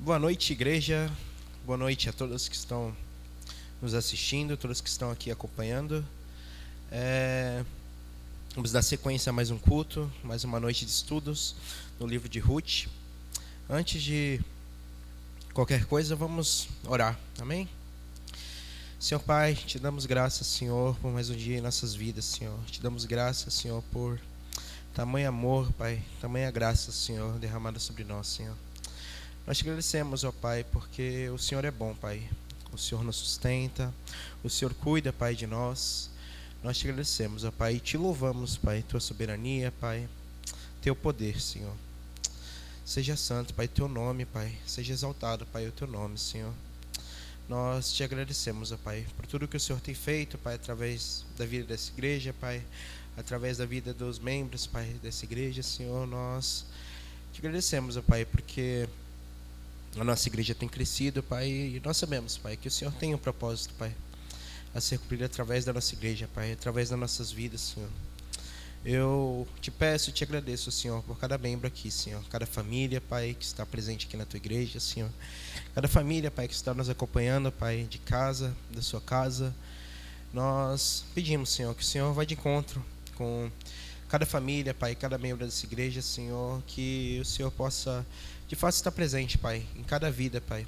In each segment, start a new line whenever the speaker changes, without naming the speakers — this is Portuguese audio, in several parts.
Boa noite, igreja. Boa noite a todos que estão nos assistindo, todos que estão aqui acompanhando. Vamos dar sequência a mais um culto, mais uma noite de estudos no livro de Ruth. Antes de qualquer coisa, vamos orar. Amém? Senhor Pai, te damos graças, Senhor, por mais um dia em nossas vidas, Senhor. Te damos graças, Senhor, por tamanho amor, Pai, tamanha graça, Senhor, derramada sobre nós, Senhor. Nós te agradecemos, ó Pai, porque o Senhor é bom, Pai. O Senhor nos sustenta, o Senhor cuida, Pai, de nós. Nós te agradecemos, ó Pai, e te louvamos, Pai, tua soberania, Pai, teu poder, Senhor. Seja santo, Pai, teu nome, Pai. Seja exaltado, Pai, o teu nome, Senhor. Nós te agradecemos, ó Pai, por tudo que o Senhor tem feito, Pai, através da vida dessa igreja, Pai, através da vida dos membros, Pai, dessa igreja, Senhor. Nós te agradecemos, ó Pai, porque a nossa igreja tem crescido, Pai, e nós sabemos, Pai, que o Senhor tem um propósito, Pai, a ser cumprido através da nossa igreja, Pai, através das nossas vidas, Senhor. Eu te peço e te agradeço, Senhor, por cada membro aqui, Senhor, cada família, Pai, que está presente aqui na tua igreja, Senhor, cada família, Pai, que está nos acompanhando, Pai, de casa, da sua casa. Nós pedimos, Senhor, que o Senhor vá de encontro com cada família, Pai, cada membro dessa igreja, Senhor, que o Senhor possa de fato estar presente, Pai, em cada vida, Pai,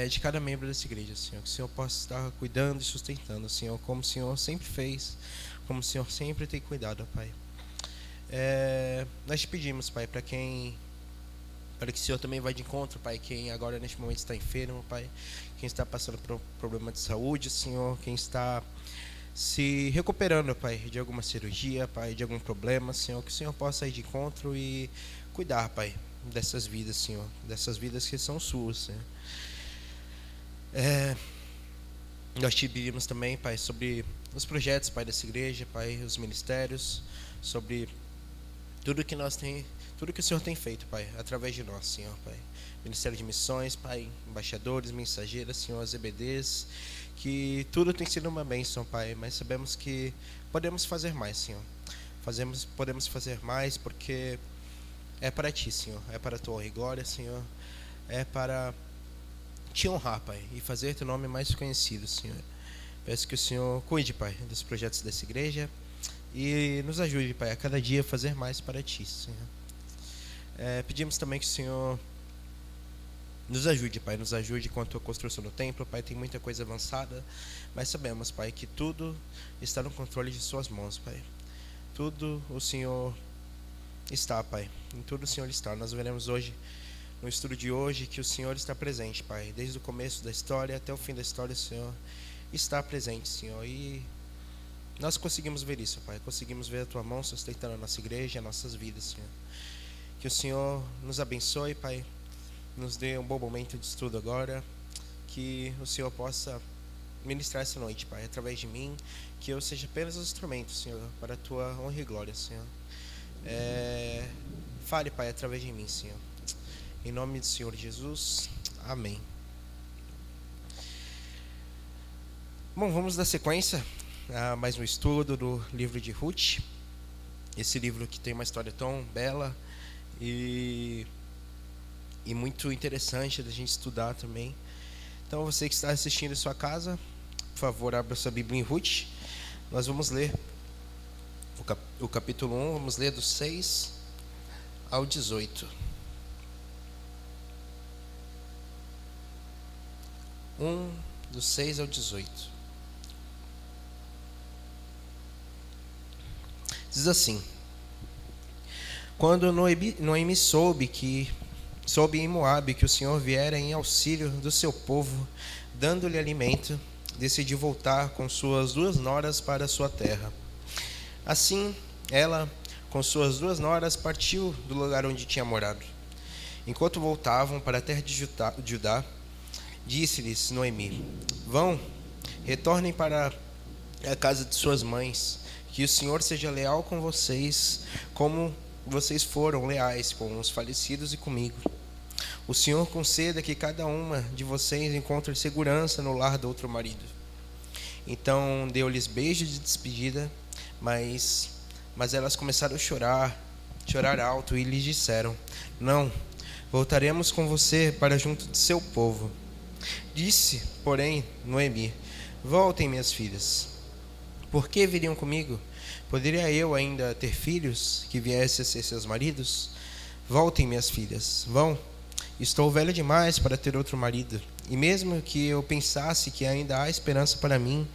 de cada membro dessa igreja, Senhor, que o Senhor possa estar cuidando e sustentando, Senhor, como o Senhor sempre fez, como o Senhor sempre tem cuidado, Pai. Nós te pedimos, Pai, para que o Senhor também vá de encontro, Pai, quem agora neste momento está enfermo, Pai, quem está passando por um problema de saúde, Senhor, quem está se recuperando, Pai, de alguma cirurgia, Pai, de algum problema, Senhor, que o Senhor possa ir de encontro e cuidar, Pai, dessas vidas, Senhor, dessas vidas que são suas, Senhor. Nós te pedimos também, Pai, sobre os projetos, Pai, dessa igreja, Pai, os ministérios, sobre tudo que tudo que o Senhor tem feito, Pai, através de nós, Senhor, Pai. Ministério de Missões, Pai, embaixadores, mensageiras, Senhor, as EBDs, que tudo tem sido uma bênção, Pai, mas sabemos que podemos fazer mais, Senhor. Podemos fazer mais porque é para Ti, Senhor, é para a Tua honra e glória, Senhor, é para Te honrar, Pai, e fazer Teu nome mais conhecido, Senhor. Peço que o Senhor cuide, Pai, dos projetos dessa igreja e nos ajude, Pai, a cada dia a fazer mais para Ti, Senhor. Pedimos também que o Senhor nos ajude, Pai, nos ajude quanto à construção do templo, Pai, tem muita coisa avançada, mas sabemos, Pai, que tudo está no controle de Suas mãos, Pai. Tudo o Senhor está, Pai, em tudo o Senhor está. Nós veremos hoje, no estudo de hoje, que o Senhor está presente, Pai, desde o começo da história até o fim da história, o Senhor está presente, Senhor, e nós conseguimos ver isso, Pai, conseguimos ver a Tua mão sustentando a nossa igreja, as nossas vidas, Senhor. Que o Senhor nos abençoe, Pai, nos dê um bom momento de estudo agora, que o Senhor possa ministrar essa noite, Pai, através de mim, que eu seja apenas um instrumento, Senhor, para a Tua honra e glória, Senhor. Fale, Pai, através de mim, Senhor. Em nome do Senhor Jesus, amém. Bom, vamos dar sequência a mais um estudo do livro de Ruth. Esse livro que tem uma história tão bela e muito interessante da gente estudar também. Então, você que está assistindo em sua casa, por favor, abra sua Bíblia em Ruth. Nós vamos ler o capítulo 1, vamos ler do 6 ao 18. 1, do 6 ao 18. Diz assim: Quando Noemi soube em Moabe que o Senhor viera em auxílio do seu povo, dando-lhe alimento, decidiu voltar com suas 2 noras para a sua terra. Assim, ela, com suas 2 noras, partiu do lugar onde tinha morado. Enquanto voltavam para a terra de Judá, disse-lhes Noemi: Vão, retornem para a casa de suas mães, que o Senhor seja leal com vocês, como vocês foram leais com os falecidos e comigo. O Senhor conceda que cada uma de vocês encontre segurança no lar do outro marido. Então deu-lhes beijos de despedida, mas elas começaram a chorar alto e lhes disseram: Não Voltaremos com você para junto de seu povo. Disse, porém, Noemi: Voltem, minhas filhas. Por que viriam comigo? Poderia eu ainda ter filhos que viessem a ser seus maridos? Voltem, minhas filhas, vão. Estou velha demais para ter outro marido. E mesmo que eu pensasse que ainda há esperança para mim,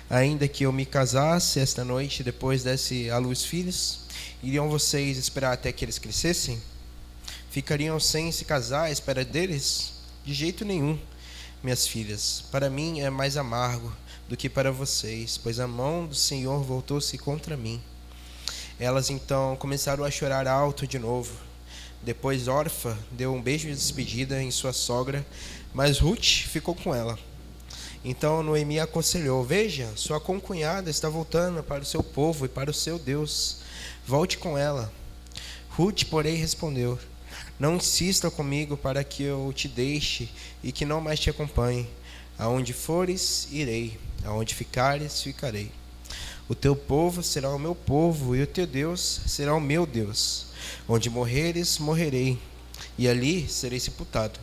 ainda que eu me casasse esta noite e depois desse à luz filhos, iriam vocês esperar até que eles crescessem? Ficariam sem se casar à espera deles? De jeito nenhum, minhas filhas. Para mim é mais amargo do que para vocês, pois a mão do Senhor voltou-se contra mim. Elas então começaram a chorar alto de novo. Depois Orfa deu um beijo de despedida em sua sogra, mas Ruth ficou com ela. Então Noemi aconselhou: Veja, sua concunhada está voltando para o seu povo e para o seu Deus. Volte com ela. Ruth, porém, respondeu: Não insista comigo para que eu te deixe e que não mais te acompanhe. Aonde fores, irei. Aonde ficares, ficarei. O teu povo será o meu povo e o teu Deus será o meu Deus. Onde morreres, morrerei, e ali serei sepultado.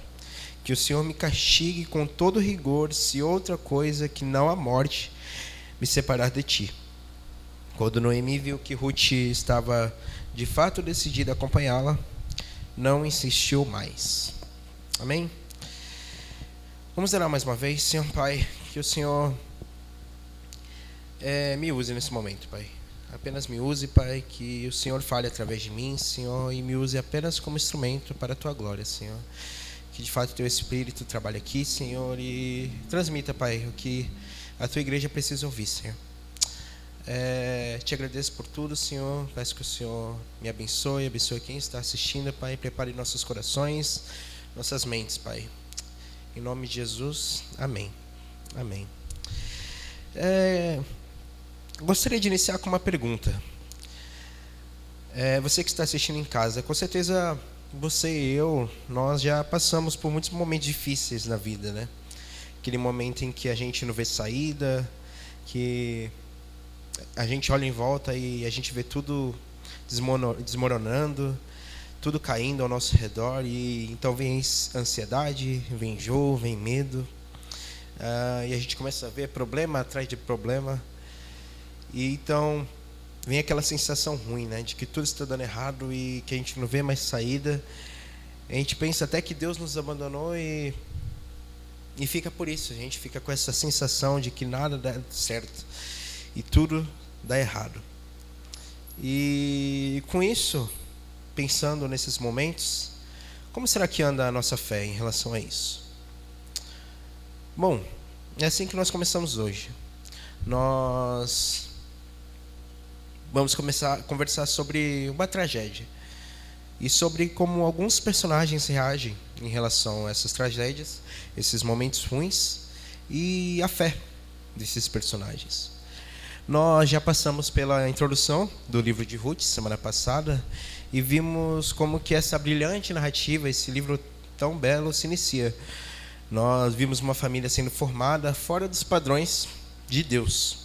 Que o Senhor me castigue com todo rigor, se outra coisa que não a morte me separar de ti. Quando Noemi viu que Ruth estava de fato decidida a acompanhá-la, não insistiu mais. Amém? Vamos orar mais uma vez. Senhor Pai, que o Senhor me use nesse momento, Pai. Apenas me use, Pai, que o Senhor fale através de mim, Senhor, e me use apenas como instrumento para a Tua glória, Senhor. Que de fato o Teu Espírito trabalhe aqui, Senhor, e transmita, Pai, o que a Tua igreja precisa ouvir, Senhor. Te agradeço por tudo, Senhor. Peço que o Senhor me abençoe quem está assistindo, Pai. Prepare nossos corações, nossas mentes, Pai. Em nome de Jesus, amém. Amém. Gostaria de iniciar com uma pergunta. Você que está assistindo em casa, com certeza você e eu, nós já passamos por muitos momentos difíceis na vida, né? Aquele momento em que a gente não vê saída, que a gente olha em volta e a gente vê tudo desmoronando, tudo caindo ao nosso redor, e então vem ansiedade, vem enjoo, vem medo, e a gente começa a ver problema atrás de problema, e então vem aquela sensação ruim, né, de que tudo está dando errado e que a gente não vê mais saída. A gente pensa até que Deus nos abandonou e fica por isso, a gente fica com essa sensação de que nada dá certo e tudo dá errado. E com isso, pensando nesses momentos, como será que anda a nossa fé em relação a isso? Bom, é assim que nós começamos hoje. Nós vamos começar a conversar sobre uma tragédia e sobre como alguns personagens reagem em relação a essas tragédias, esses momentos ruins, e a fé desses personagens. Nós já passamos pela introdução do livro de Ruth semana passada e vimos como que essa brilhante narrativa, esse livro tão belo, se inicia. Nós vimos uma família sendo formada fora dos padrões de Deus,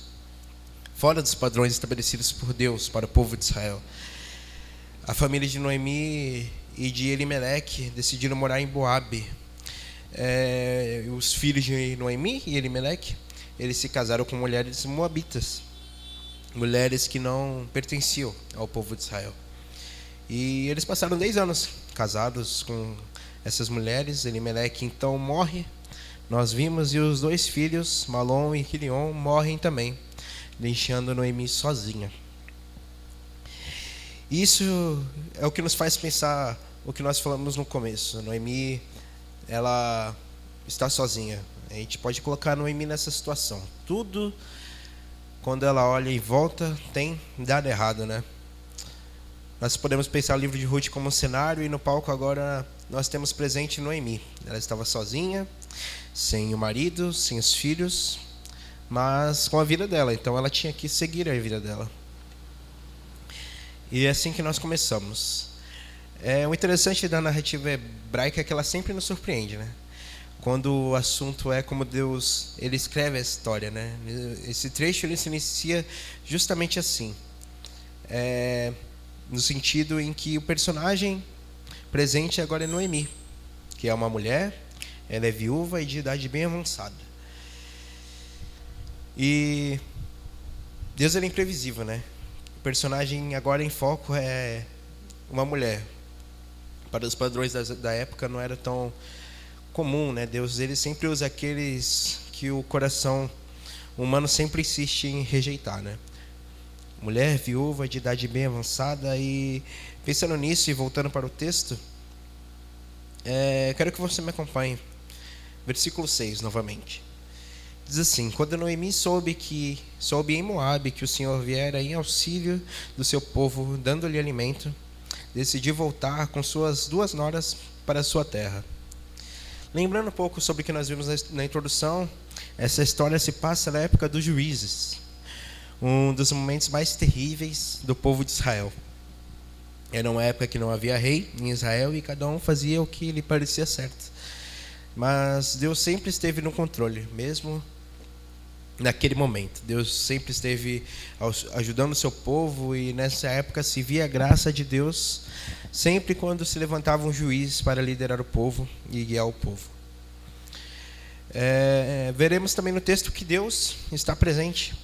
fora dos padrões estabelecidos por Deus para o povo de Israel. A família de Noemi e de Elimeleque decidiram morar em Moabe. Os filhos de Noemi e Elimeleque, eles se casaram com mulheres moabitas, mulheres que não pertenciam ao povo de Israel. E eles passaram 10 anos casados com essas mulheres. Elimeleque então morre, nós vimos, e os 2 filhos, Malom e Quilion, morrem também, deixando Noemi sozinha. Isso é o que nos faz pensar o que nós falamos no começo. Noemi, ela está sozinha. A gente pode colocar Noemi nessa situação. Tudo, quando ela olha em volta, tem dado errado, né? Nós podemos pensar o livro de Ruth como um cenário, e no palco agora nós temos presente Noemi. Ela estava sozinha, sem o marido, sem os filhos, mas com a vida dela. Então ela tinha que seguir a vida dela. E é assim que nós começamos. O interessante da narrativa hebraica é que ela sempre nos surpreende, né? Quando o assunto é como Deus, ele escreve a história, né? Esse trecho ele se inicia justamente assim, no sentido em que o personagem presente agora é Noemi, que é uma mulher, ela é viúva e de idade bem avançada. E Deus é imprevisível, né? O personagem agora em foco é uma mulher. Para os padrões da época não era tão comum, né? Deus ele sempre usa aqueles que o coração humano sempre insiste em rejeitar, né? Mulher, viúva, de idade bem avançada. E pensando nisso e voltando para o texto, quero que você me acompanhe. Versículo 6, novamente. Diz assim: quando Noemi soube em Moabe que o Senhor viera em auxílio do seu povo, dando-lhe alimento, decidiu voltar com suas 2 noras para a sua terra. Lembrando um pouco sobre o que nós vimos na introdução, essa história se passa na época dos juízes, um dos momentos mais terríveis do povo de Israel. Era uma época que não havia rei em Israel e cada um fazia o que lhe parecia certo. Mas Deus sempre esteve no controle, mesmo naquele momento. Deus sempre esteve ajudando o seu povo, e nessa época se via a graça de Deus sempre quando se levantava um juiz para liderar o povo e guiar o povo. Veremos também no texto que Deus está presente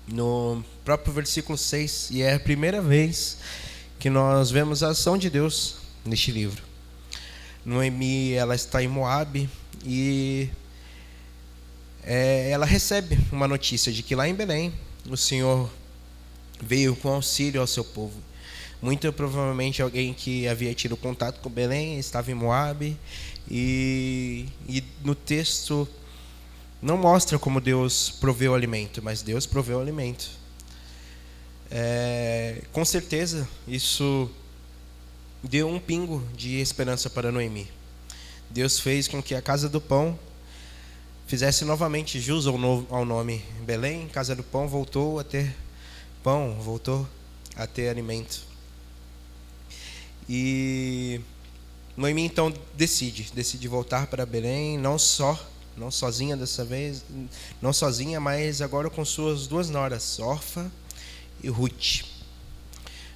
no próprio versículo 6, e é a primeira vez que nós vemos a ação de Deus neste livro. Noemi, ela está em Moabe e ela recebe uma notícia de que lá em Belém o Senhor veio com auxílio ao seu povo. Muito provavelmente alguém que havia tido contato com Belém estava em Moabe, e no texto não mostra como Deus proveu o alimento, mas Deus proveu o alimento. Com certeza isso deu um pingo de esperança para Noemi. Deus fez com que a Casa do Pão fizesse novamente jus ao nome Belém. Casa do Pão voltou a ter pão, voltou a ter alimento. E Noemi então decide voltar para Belém, não sozinha dessa vez, não sozinha, mas agora com suas 2 noras, Orfa e Ruth.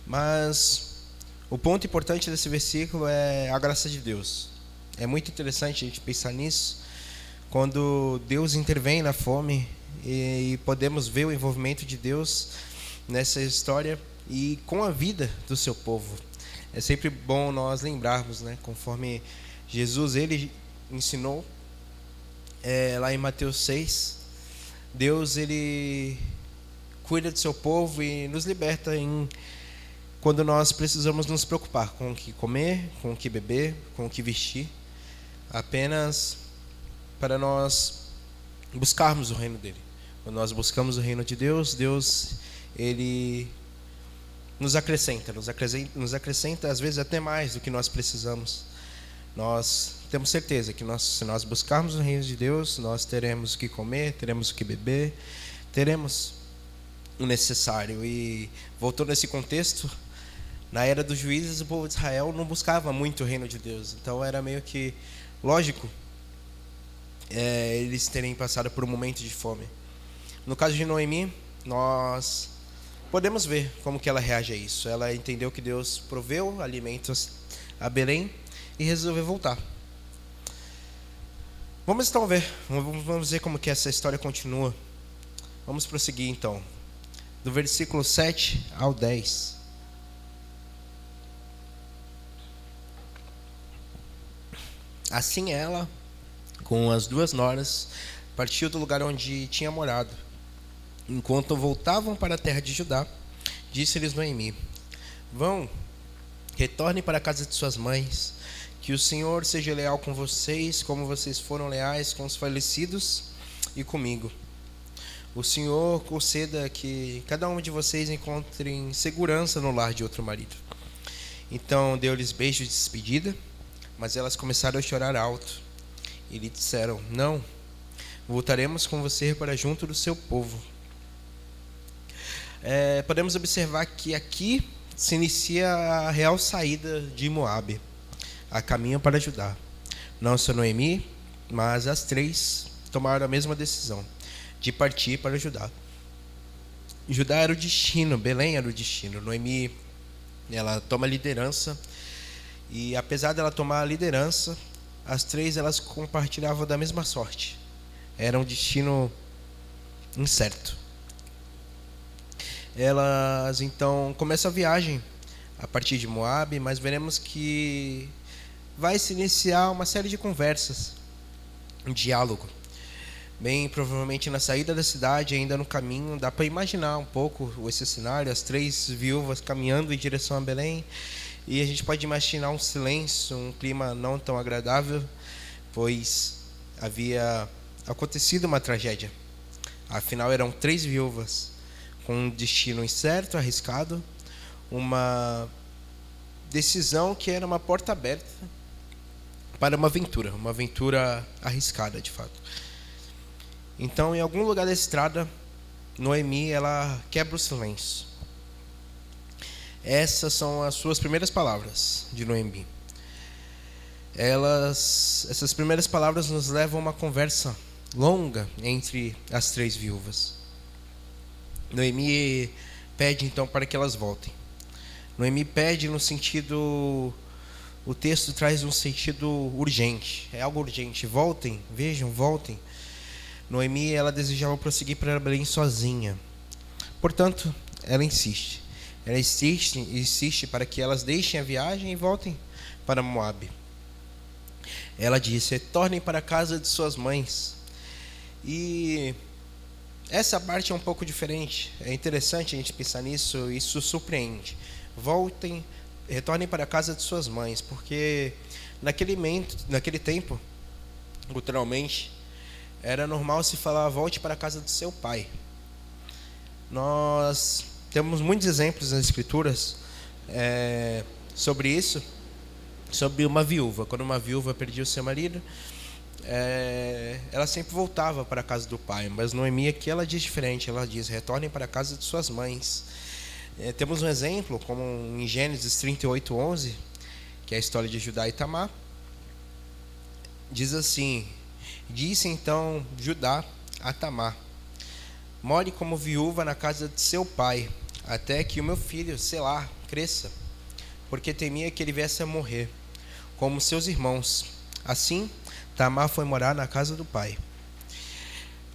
Mas o ponto importante desse versículo é a graça de Deus. É muito interessante a gente pensar nisso, quando Deus intervém na fome, e podemos ver o envolvimento de Deus nessa história e com a vida do seu povo. É sempre bom nós lembrarmos, né, conforme Jesus ele ensinou lá em Mateus 6, Deus ele cuida do seu povo e nos liberta quando nós precisamos nos preocupar com o que comer, com o que beber, com o que vestir, apenas para nós buscarmos o reino dele. Quando nós buscamos o reino de Deus, Deus ele nos acrescenta às vezes até mais do que nós precisamos. Nós temos certeza que se nós buscarmos o reino de Deus, nós teremos o que comer, teremos o que beber, teremos o necessário. E voltando a esse contexto, na era dos juízes, o povo de Israel não buscava muito o reino de Deus. Então era meio que lógico eles terem passado por um momento de fome. No caso de Noemi, nós podemos ver como que ela reage a isso. Ela entendeu que Deus proveu alimentos a Belém e resolveu voltar. Vamos então vamos ver como que essa história continua. Vamos prosseguir então, do versículo 7 ao 10. Assim ela, com as 2 noras, partiu do lugar onde tinha morado. Enquanto voltavam para a terra de Judá, disse-lhes Noemi: vão, retornem para a casa de suas mães, que o Senhor seja leal com vocês, como vocês foram leais com os falecidos e comigo. O Senhor conceda que cada um de vocês encontre segurança no lar de outro marido. Então deu-lhes beijos de despedida, mas elas começaram a chorar alto e lhe disseram: não, voltaremos com você para junto do seu povo. Podemos observar que aqui se inicia a real saída de Moabe, a caminho para Judá. Não só Noemi, mas as 3 tomaram a mesma decisão, de partir para Judá. Judá era o destino, Belém era o destino. Noemi, ela toma liderança E apesar dela tomar a liderança, as três elas compartilhavam da mesma sorte. Era um destino incerto. Elas então começam a viagem a partir de Moabe, mas veremos que vai se iniciar uma série de conversas, um diálogo. Bem provavelmente na saída da cidade, ainda no caminho, dá para imaginar um pouco esse cenário, as três viúvas caminhando em direção a Belém. E a gente pode imaginar um silêncio, um clima não tão agradável, pois havia acontecido uma tragédia. Afinal, eram três viúvas com um destino incerto, arriscado, uma decisão que era uma porta aberta para uma aventura arriscada, de fato. Então, em algum lugar da estrada, Noemi ela quebra o silêncio. Essas são as suas primeiras palavras de Noemi. Essas primeiras palavras nos levam a uma conversa longa entre as três viúvas. Noemi pede então para que elas voltem. Noemi pede no sentido, o texto traz um sentido urgente, é algo urgente. Voltem, vejam, voltem. Noemi ela desejava prosseguir para Belém sozinha. Portanto, ela insiste. Ela insiste para que elas deixem a viagem e voltem para Moabe. Ela diz: retornem para a casa de suas mães. E essa parte é um pouco diferente. É interessante a gente pensar nisso, isso surpreende. Retornem para a casa de suas mães, porque naquele tempo, culturalmente, era normal se falar: volte para a casa do seu pai. Nós temos muitos exemplos nas escrituras sobre isso, sobre uma viúva. Quando uma viúva perdia o seu marido, ela sempre voltava para a casa do pai. Mas Noemi aqui ela diz diferente. Ela diz: retornem para a casa de suas mães. Temos um exemplo, como em Gênesis 38:11, que é a história de Judá e Tamar. Diz assim: disse então Judá a Tamar: more como viúva na casa de seu pai, até que o meu filho, Selá, cresça, porque temia que ele viesse a morrer, como seus irmãos. Assim, Tamar foi morar na casa do pai.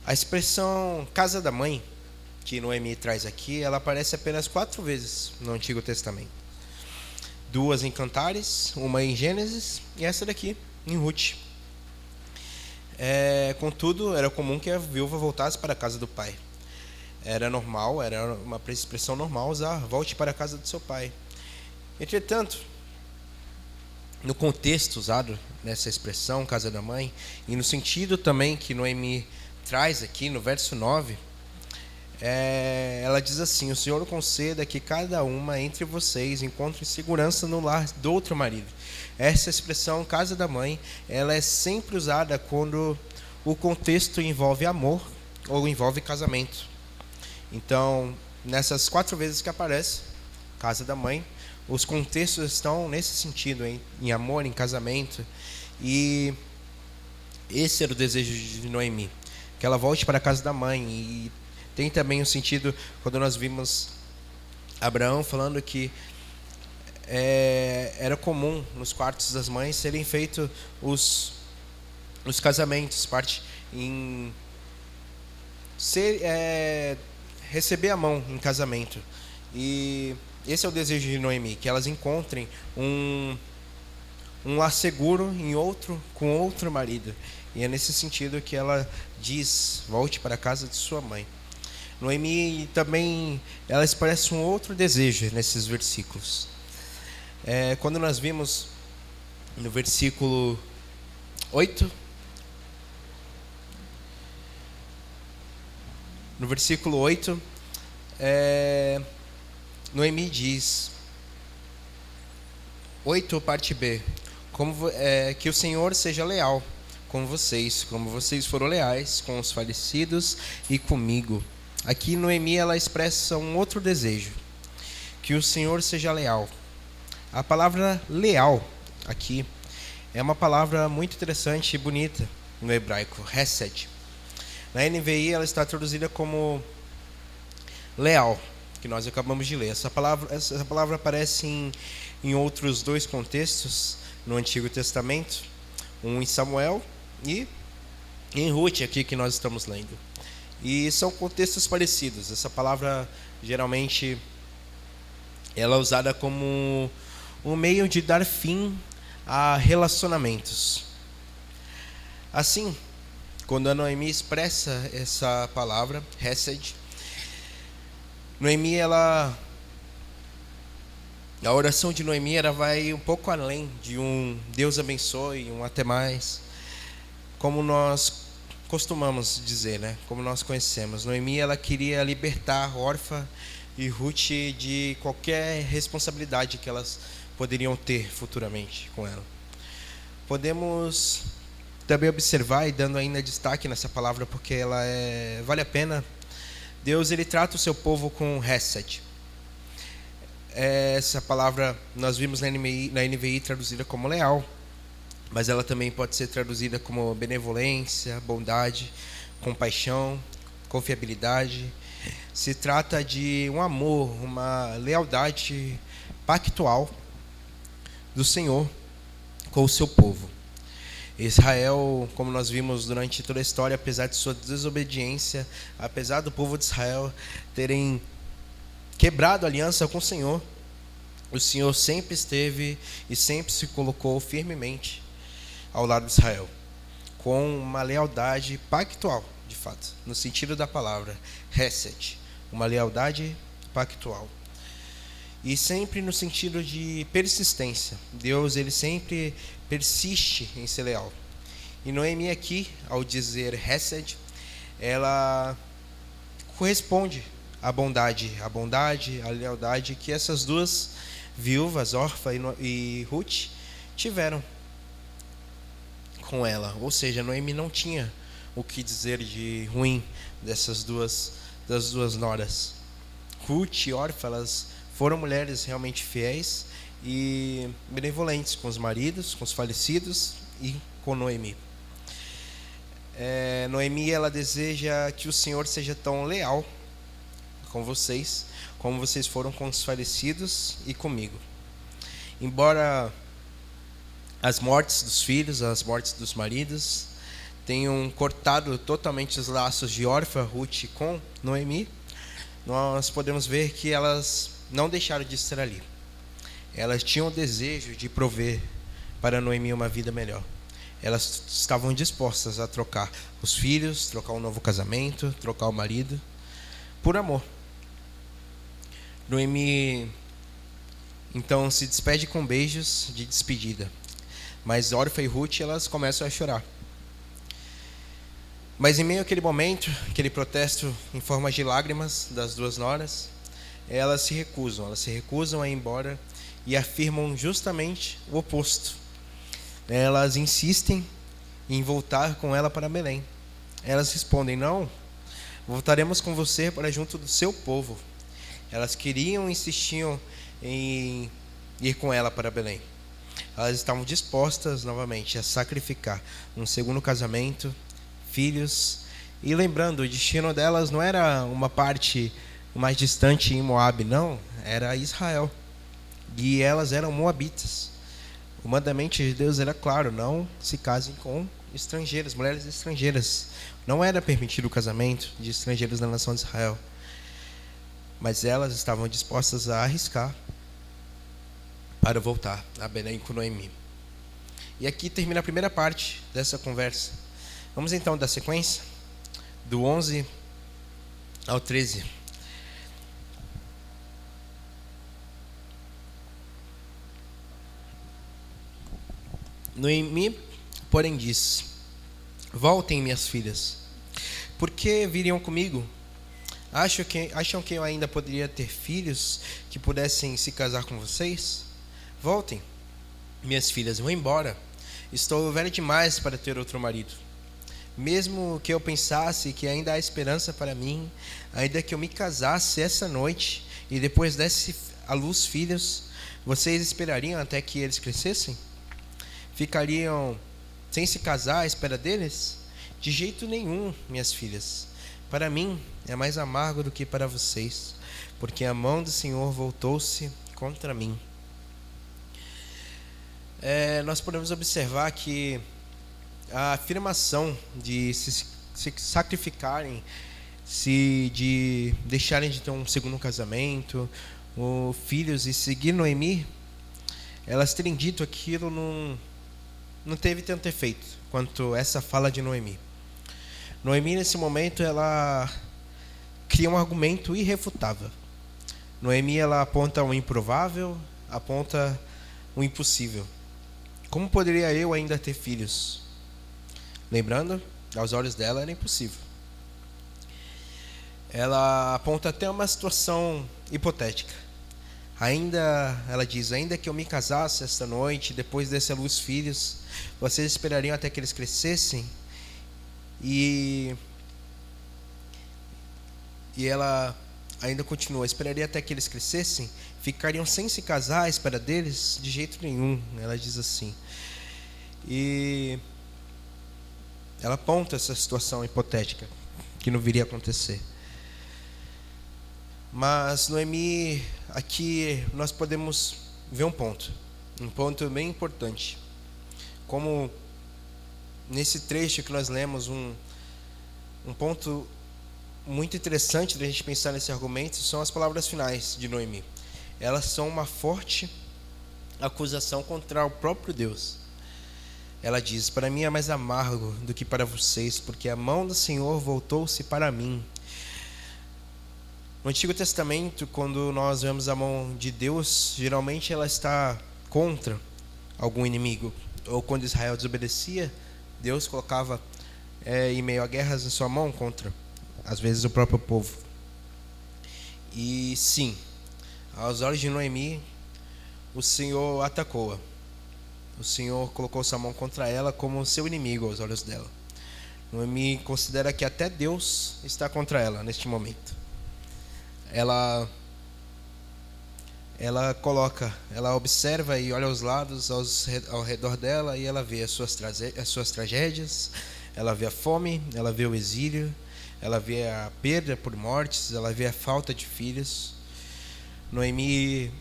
A expressão casa da mãe, que Noemi traz aqui, ela aparece apenas 4 vezes no Antigo Testamento. 2 em Cantares, uma em Gênesis e essa daqui em Ruth. Contudo, era comum que a viúva voltasse para a casa do pai. Era normal, era uma expressão normal usar: volte para a casa do seu pai. Entretanto, no contexto usado nessa expressão, casa da mãe, e no sentido também que Noemi traz aqui no verso 9, ela diz assim: o Senhor conceda que cada uma entre vocês encontre segurança no lar do outro marido. Essa expressão, casa da mãe, ela é sempre usada quando o contexto envolve amor ou envolve casamento. Então, nessas 4 vezes que aparece casa da mãe, os contextos estão nesse sentido, em amor, em casamento. E esse era o desejo de Noemi, que ela volte para a casa da mãe. E tem também o sentido, quando nós vimos Abraão falando que era comum nos quartos das mães serem feitos os casamentos, parte em receber a mão em casamento. E esse é o desejo de Noemi, que elas encontrem um lar seguro com outro marido. E é nesse sentido que ela diz: volte para a casa de sua mãe. Noemi também, ela expressa um outro desejo nesses versículos. Quando nós vimos no versículo 8, Noemi diz, 8, parte B, que o Senhor seja leal com vocês, como vocês foram leais com os falecidos e comigo. Aqui Noemi ela expressa um outro desejo: que o Senhor seja leal. A palavra leal aqui é uma palavra muito interessante e bonita no hebraico, hesed. Na NVI ela está traduzida como leal, que nós acabamos de ler. Essa palavra aparece em outros dois contextos no Antigo Testamento, um em Samuel e em Ruth, aqui que nós estamos lendo. E são contextos parecidos. Essa palavra geralmente ela é usada como um meio de dar fim a relacionamentos. Assim, quando a Noemi expressa essa palavra, Hesed, Noemi, a oração de Noemi vai um pouco além de um Deus abençoe, um até mais, como nós costumamos dizer, né? Como nós conhecemos. Noemi, ela queria libertar Orfa e Ruth de qualquer responsabilidade que elas poderiam ter futuramente com ela. Podemos também observar, e dando ainda destaque nessa palavra, porque ela vale a pena. Deus, ele trata o seu povo com Hesed. Essa palavra nós vimos na NVI traduzida como leal, mas ela também pode ser traduzida como benevolência, bondade, compaixão, confiabilidade. Se trata de um amor, uma lealdade pactual do Senhor com o seu povo. Israel, como nós vimos durante toda a história, apesar de sua desobediência, apesar do povo de Israel terem quebrado a aliança com o Senhor sempre esteve e sempre se colocou firmemente ao lado de Israel, com uma lealdade pactual, de fato, no sentido da palavra, Hesed, uma lealdade pactual. E sempre no sentido de persistência. Deus, ele sempre persiste em ser leal. E Noemi aqui, ao dizer Hesed, ela corresponde à bondade, à lealdade que essas duas viúvas, Orfa e Ruth, tiveram com ela. Ou seja, Noemi não tinha o que dizer de ruim das duas noras. Ruth e Orfa, elas foram mulheres realmente fiéis e benevolentes com os maridos, com os falecidos e com Noemi. Noemi, ela deseja que o Senhor seja tão leal com vocês, como vocês foram com os falecidos e comigo. Embora as mortes dos filhos, as mortes dos maridos tenham cortado totalmente os laços de Orfa, Ruth com Noemi, nós podemos ver que elas não deixaram de estar ali. Elas tinham o desejo de prover para Noemi uma vida melhor. Elas estavam dispostas a trocar os filhos, trocar um novo casamento, trocar o marido, por amor. Noemi, então, se despede com beijos de despedida. Mas Orfa e Ruth, elas começam a chorar. Mas em meio àquele momento, aquele protesto em forma de lágrimas das duas noras, elas se recusam a ir embora e afirmam justamente o oposto. Elas insistem em voltar com ela para Belém. Elas respondem: não, voltaremos com você para junto do seu povo. Elas insistiam em ir com ela para Belém. Elas estavam dispostas novamente a sacrificar um segundo casamento, filhos, e lembrando, o destino delas não era uma parte mais distante em Moabe, não, era Israel. E elas eram moabitas. O mandamento de Deus era claro: não se casem com estrangeiras, mulheres estrangeiras. Não era permitido o casamento de estrangeiros na nação de Israel. Mas elas estavam dispostas a arriscar para voltar a Belém com Noemi. E aqui termina a primeira parte dessa conversa. Vamos então dar sequência do 11 ao 13. Noemi, porém, disse: voltem, minhas filhas. Por que viriam comigo? Acham que eu ainda poderia ter filhos que pudessem se casar com vocês? Voltem, minhas filhas, vou embora. Estou velha demais para ter outro marido. Mesmo que eu pensasse que ainda há esperança para mim, ainda que eu me casasse essa noite e depois desse à luz filhos, vocês esperariam até que eles crescessem? Ficariam sem se casar à espera deles? De jeito nenhum, minhas filhas. para mim é mais amargo do que para vocês, porque a mão do Senhor voltou-se contra mim. Nós podemos observar que a afirmação de se sacrificarem, de deixarem de ter um segundo casamento, filhos, e seguir Noemi, elas terem dito aquilo não teve tanto efeito quanto essa fala de Noemi. Noemi, nesse momento, ela cria um argumento irrefutável. Noemi, ela aponta o improvável, aponta o impossível. Como poderia eu ainda ter filhos? Lembrando, aos olhos dela era impossível. Ela aponta até uma situação hipotética. Ela diz, ainda que eu me casasse esta noite, depois desse à luz filhos, vocês esperariam até que eles crescessem? E ela ainda continua, esperaria até que eles crescessem? Ficariam sem se casar à espera deles? De jeito nenhum, ela diz assim. E ela aponta essa situação hipotética, que não viria a acontecer. Mas Noemi, aqui nós podemos ver um ponto bem importante. Como nesse trecho que nós lemos, um ponto muito interessante da gente pensar nesse argumento são as palavras finais de Noemi. Elas são uma forte acusação contra o próprio Deus. Ela diz, para mim é mais amargo do que para vocês, porque a mão do Senhor voltou-se para mim. No Antigo Testamento, quando nós vemos a mão de Deus, geralmente ela está contra algum inimigo. Ou quando Israel desobedecia, Deus colocava em meio a guerras a sua mão contra, às vezes, o próprio povo. E sim, aos olhos de Noemi, o Senhor atacou-a. O Senhor colocou sua mão contra ela como seu inimigo aos olhos dela. Noemi considera que até Deus está contra ela neste momento. Ela observa e olha aos lados, ao redor dela, e ela vê as suas tragédias, ela vê a fome, ela vê o exílio, ela vê a perda por mortes, ela vê a falta de filhos. Noemi,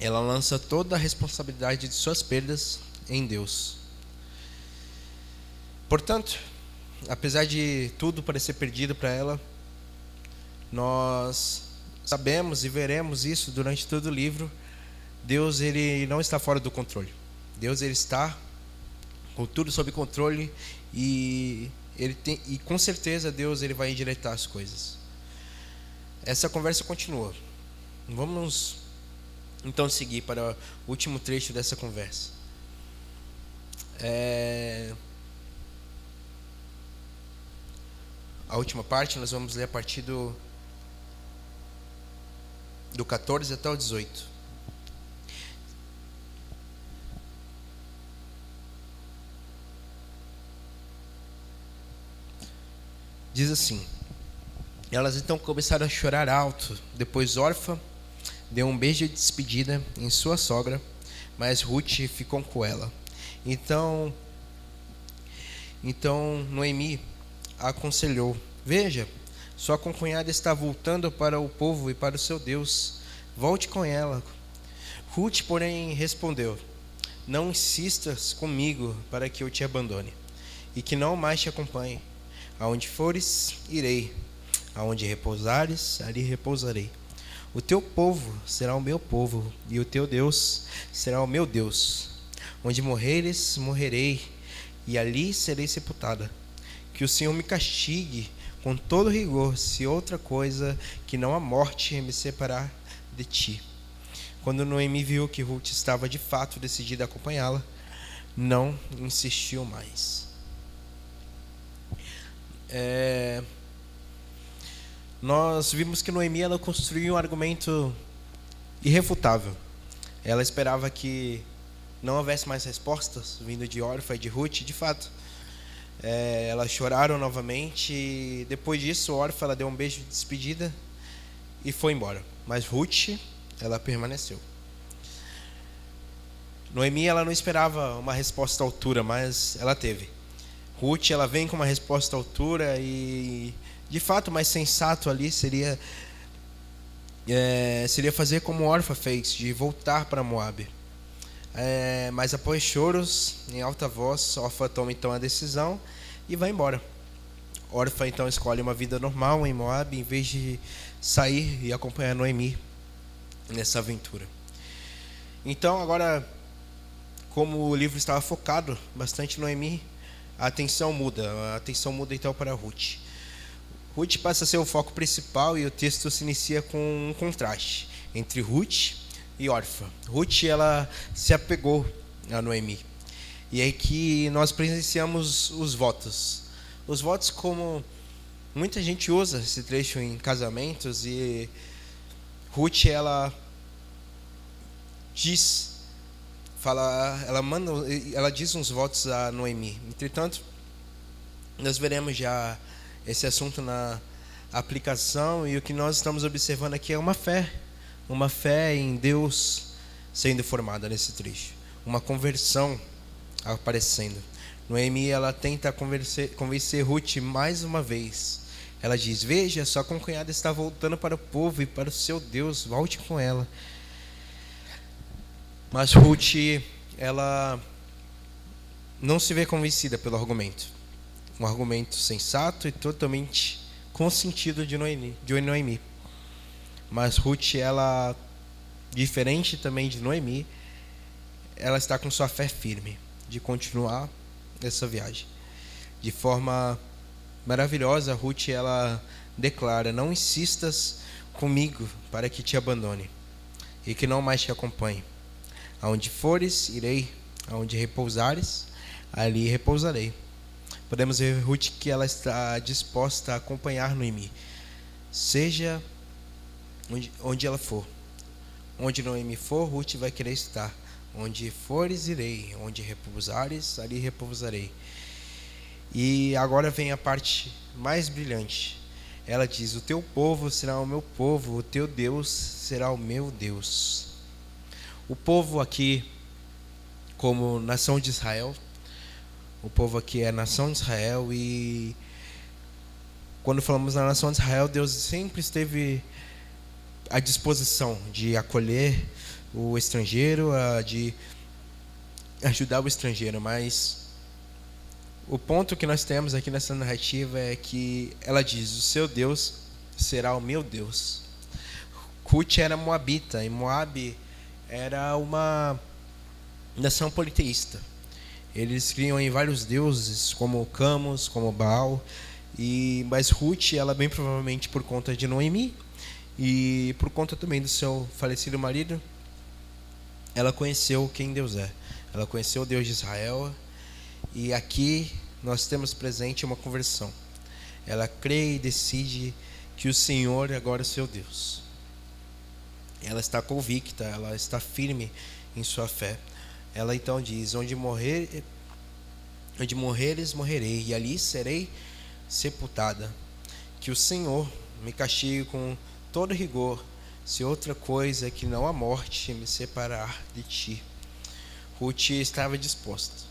ela lança toda a responsabilidade de suas perdas em Deus. Portanto, apesar de tudo parecer perdido para ela, nós sabemos e veremos isso durante todo o livro. Deus, ele não está fora do controle. Deus, ele está com tudo sob controle, e com certeza Deus, ele vai endireitar as coisas. Essa conversa continua. Vamos então seguir para o último trecho dessa conversa. A última parte nós vamos ler a partir do 14 até o 18. Diz assim: elas então começaram a chorar alto. Depois Orfa deu um beijo de despedida em sua sogra, mas Ruth ficou com ela. Então Noemi a aconselhou: veja, sua concunhada está voltando para o povo e para o seu Deus. Volte com ela. Ruth, porém, respondeu: não insistas comigo para que eu te abandone e que não mais te acompanhe. Aonde fores, irei. Aonde repousares, ali repousarei. O teu povo será o meu povo, e o teu Deus será o meu Deus. Onde morreres, morrerei, e ali serei sepultada. Que o Senhor me castigue com todo rigor, se outra coisa que não a morte me separar de ti. Quando Noemi viu que Ruth estava de fato decidida a acompanhá-la, não insistiu mais. Nós vimos que Noemi, ela construiu um argumento irrefutável. Ela esperava que não houvesse mais respostas vindo de Orfa e de Ruth. De fato, elas choraram novamente, e depois disso Orfa, ela deu um beijo de despedida e foi embora. Mas Ruth, ela permaneceu. Noemi, ela não esperava uma resposta à altura, mas ela teve. Ruth, ela vem com uma resposta à altura, e De fato, mais sensato ali seria fazer como Orfa fez, de voltar para Moabe. Mas após choros, em alta voz, Orfa toma então a decisão e vai embora. Orfa então escolhe uma vida normal em Moabe, em vez de sair e acompanhar Noemi nessa aventura. Então agora, como o livro estava focado bastante em Noemi, a atenção muda então para Ruth. Ruth passa a ser o foco principal e o texto se inicia com um contraste entre Ruth e Orfa. Ruth, ela se apegou a Noemi. E é que nós presenciamos os votos. Os votos, como muita gente usa esse trecho em casamentos, e Ruth, ela diz uns votos a Noemi. Entretanto, nós veremos já esse assunto na aplicação, e o que nós estamos observando aqui é uma fé em Deus sendo formada nesse trecho, uma conversão aparecendo. Noemi, ela tenta convencer Ruth mais uma vez. Ela diz: veja, sua concunhada está voltando para o povo e para o seu Deus, volte com ela. Mas Ruth, ela não se vê convencida pelo argumento. Um argumento sensato e totalmente com sentido de Noemi. Mas Ruth, ela, diferente também de Noemi, ela está com sua fé firme de continuar essa viagem. De forma maravilhosa, Ruth, ela declara: não insistas comigo para que te abandone e que não mais te acompanhe. Aonde fores, irei; aonde repousares, ali repousarei. Podemos ver Ruth que ela está disposta a acompanhar Noemi, seja onde ela for. Onde Noemi for, Ruth vai querer estar. Onde fores, irei; onde repousares, ali repousarei. E agora vem a parte mais brilhante. Ela diz: o teu povo será o meu povo, o teu Deus será o meu Deus. O povo aqui, como nação de Israel, o povo aqui é a nação de Israel, e quando falamos na nação de Israel, Deus sempre esteve à disposição de acolher o estrangeiro, de ajudar o estrangeiro. Mas o ponto que nós temos aqui nessa narrativa é que ela diz: o seu Deus será o meu Deus. Ruth era moabita, e Moabe era uma nação politeísta. Eles criam em vários deuses, como Camus, como Baal. Mas Ruth, ela bem provavelmente por conta de Noemi e por conta também do seu falecido marido, ela conheceu quem Deus é. Ela conheceu o Deus de Israel. E aqui nós temos presente uma conversão. Ela crê e decide que o Senhor agora é o seu Deus. Ela está convicta, ela está firme em sua fé. Ela então diz: onde morreres, morrerei, e ali serei sepultada. Que o Senhor me castigue com todo rigor, se outra coisa que não a morte me separar de ti. Ruth estava disposta.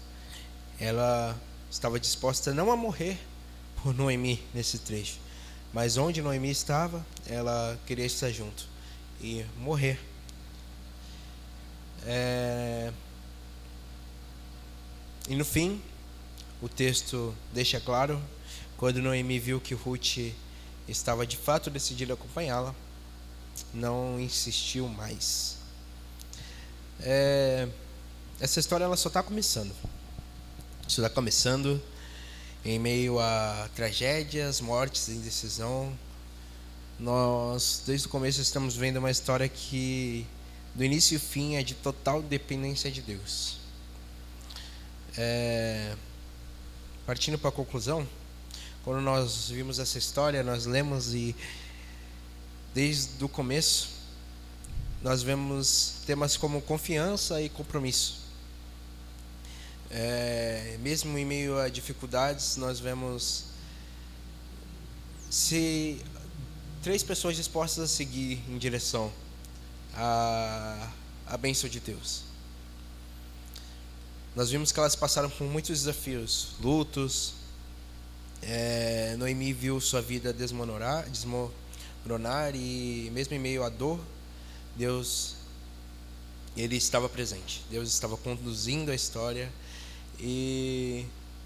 Ela estava disposta não a morrer por Noemi nesse trecho, mas onde Noemi estava, ela queria estar junto e morrer. E no fim, o texto deixa claro: quando Noemi viu que Ruth estava de fato decidida a acompanhá-la, não insistiu mais. Essa história ela só está começando. Isso está começando em meio a tragédias, mortes, indecisão. Nós, desde o começo, estamos vendo uma história que, do início e fim, é de total dependência de Deus. Partindo para a conclusão, quando nós vimos essa história, nós lemos e desde o começo nós vemos temas como confiança e compromisso. Mesmo em meio a dificuldades, nós vemos três pessoas dispostas a seguir em direção à bênção de Deus. Nós vimos que elas passaram por muitos desafios, lutos, Noemi viu sua vida desmoronar, e mesmo em meio à dor, Deus, ele estava presente. Deus estava conduzindo a história.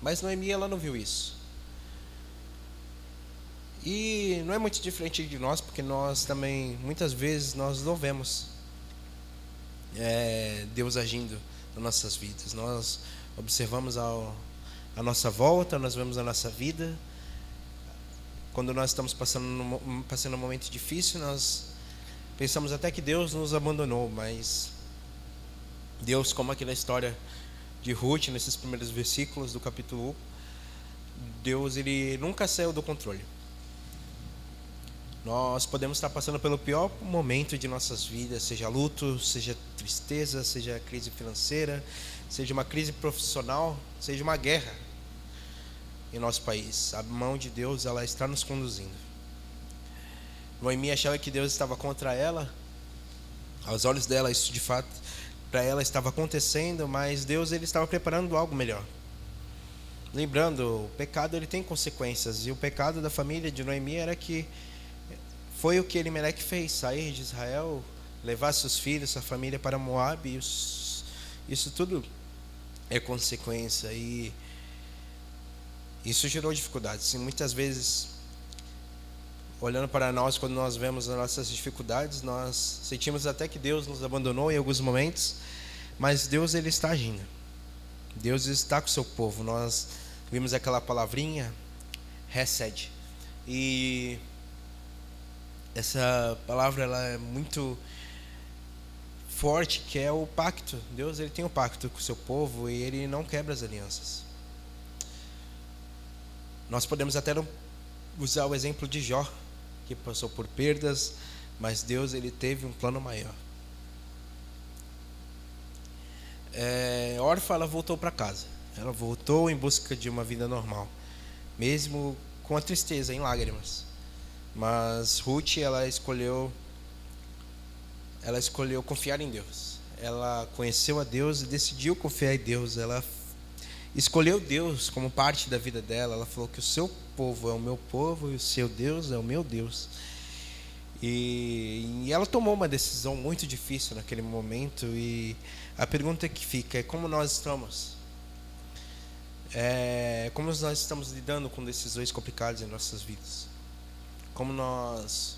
Mas Noemi, ela não viu isso. E não é muito diferente de nós, porque nós também, muitas vezes, nós não vemos Deus agindo nas nossas vidas. Nós observamos a nossa volta, nós vemos a nossa vida. Quando nós estamos passando um momento difícil, nós pensamos até que Deus nos abandonou, mas Deus, como aqui na história de Ruth, nesses primeiros versículos do capítulo 1, Deus, ele nunca saiu do controle. Nós podemos estar passando pelo pior momento de nossas vidas, seja luto, seja tristeza, seja crise financeira, seja uma crise profissional, seja uma guerra em nosso país. A mão de Deus, ela está nos conduzindo. Noemi achava que Deus estava contra ela. Aos olhos dela, isso de fato para ela estava acontecendo, mas Deus, ele estava preparando algo melhor. Lembrando, o pecado, ele tem consequências, e o pecado da família de Noemi era que foi o que Elimeleque fez: sair de Israel, levar seus filhos, sua família para Moabe. Isso tudo é consequência, e isso gerou dificuldades. E muitas vezes, olhando para nós, quando nós vemos as nossas dificuldades, nós sentimos até que Deus nos abandonou em alguns momentos, mas Deus, ele está agindo. Deus está com o seu povo. Nós vimos aquela palavrinha, Hesed, e essa palavra, ela é muito forte, que é o pacto. Deus, ele tem um pacto com o seu povo e ele não quebra as alianças. Nós podemos até usar o exemplo de Jó, que passou por perdas, mas Deus, ele teve um plano maior. Orfa, ela voltou para casa. Ela voltou em busca de uma vida normal, mesmo com a tristeza, em lágrimas. Mas Ruth, ela escolheu confiar em Deus. Ela conheceu a Deus e decidiu confiar em Deus. Ela escolheu Deus como parte da vida dela. Ela falou que o seu povo é o meu povo e o seu Deus é o meu Deus. E ela tomou uma decisão muito difícil naquele momento. E a pergunta que fica é: como nós estamos? Como nós estamos lidando com decisões complicadas em nossas vidas? Como nós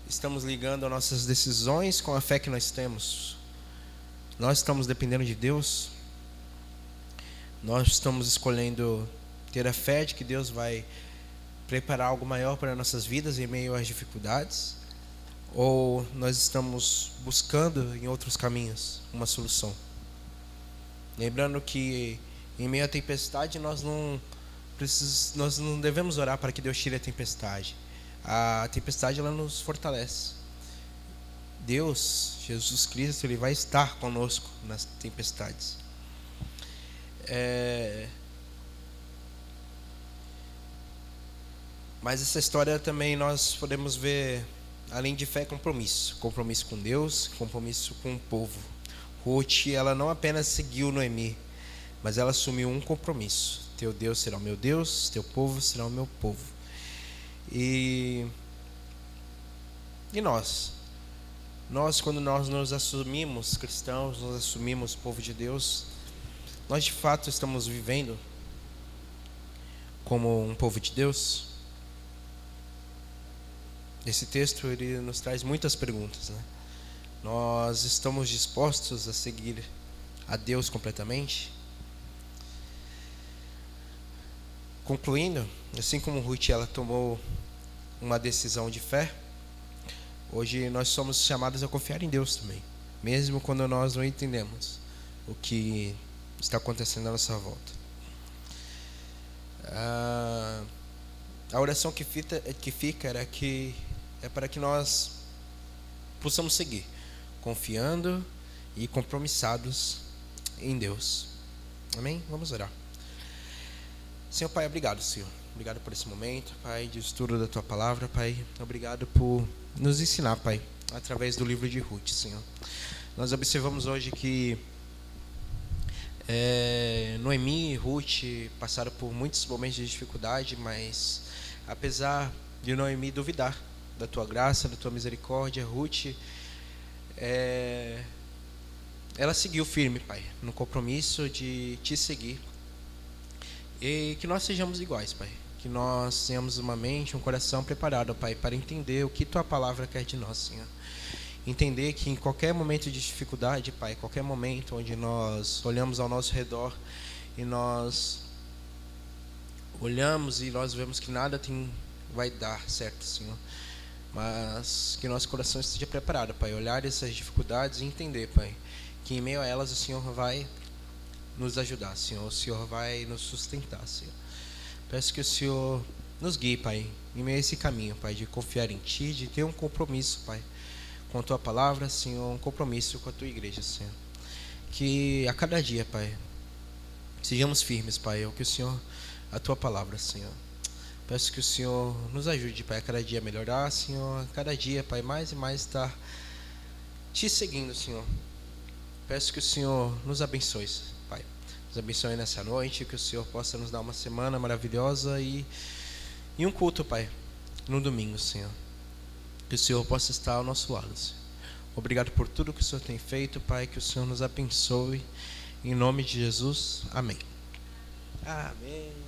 estamos ligando as nossas decisões com a fé que nós temos? Nós estamos dependendo de Deus? Nós estamos escolhendo ter a fé de que Deus vai preparar algo maior para nossas vidas em meio às dificuldades? Ou nós estamos buscando em outros caminhos uma solução? Lembrando que em meio à tempestade nós não devemos orar para que Deus tire a tempestade. A tempestade, ela nos fortalece. Deus, Jesus Cristo, ele vai estar conosco nas tempestades. Mas essa história também nós podemos ver, além de fé, compromisso com Deus, compromisso com o povo. Ruth, ela não apenas seguiu Noemi, mas ela assumiu um compromisso: teu Deus será o meu Deus, teu povo será o meu povo. E nós, quando nós nos assumimos cristãos, nos assumimos povo de Deus, nós de fato estamos vivendo como um povo de Deus? Esse texto, ele nos traz muitas perguntas, né? Nós estamos dispostos a seguir a Deus completamente? Concluindo, assim como Ruth, ela tomou uma decisão de fé, hoje nós somos chamados a confiar em Deus também, mesmo quando nós não entendemos o que está acontecendo à nossa volta. A oração que fica é para que nós possamos seguir confiando e compromissados em Deus. Amém? Vamos orar. Senhor Pai, obrigado, Senhor. Obrigado por esse momento, Pai, de estudo da Tua Palavra, Pai. Obrigado por nos ensinar, Pai, através do livro de Ruth, Senhor. Nós observamos hoje que Noemi e Ruth passaram por muitos momentos de dificuldade, mas apesar de Noemi duvidar da tua graça, da tua misericórdia, Ruth, ela seguiu firme, Pai, no compromisso de te seguir. E que nós sejamos iguais, Pai. Que nós tenhamos uma mente, um coração preparado, Pai, para entender o que tua palavra quer de nós, Senhor. Entender que em qualquer momento de dificuldade, Pai, qualquer momento onde nós olhamos ao nosso redor e nós olhamos e nós vemos que nada vai dar certo, Senhor. Mas que nosso coração esteja preparado, Pai, olhar essas dificuldades e entender, Pai, que em meio a elas o Senhor vai nos ajudar, Senhor. O Senhor vai nos sustentar, Senhor. Peço que o Senhor nos guie, Pai, em meio a esse caminho, Pai, de confiar em Ti, de ter um compromisso, Pai, com a Tua palavra, Senhor, um compromisso com a Tua igreja, Senhor. Que a cada dia, Pai, sejamos firmes, Pai, ao que o Senhor, a Tua palavra, Senhor. Peço que o Senhor nos ajude, Pai, a cada dia melhorar, Senhor, a cada dia, Pai, mais e mais estar Te seguindo, Senhor. Peço que o Senhor nos abençoe, Pai. Nos abençoe nessa noite, que o Senhor possa nos dar uma semana maravilhosa e um culto, Pai, no domingo, Senhor. Que o Senhor possa estar ao nosso lado, Senhor. Obrigado por tudo que o Senhor tem feito, Pai. Que o Senhor nos abençoe. Em nome de Jesus. Amém. Amém.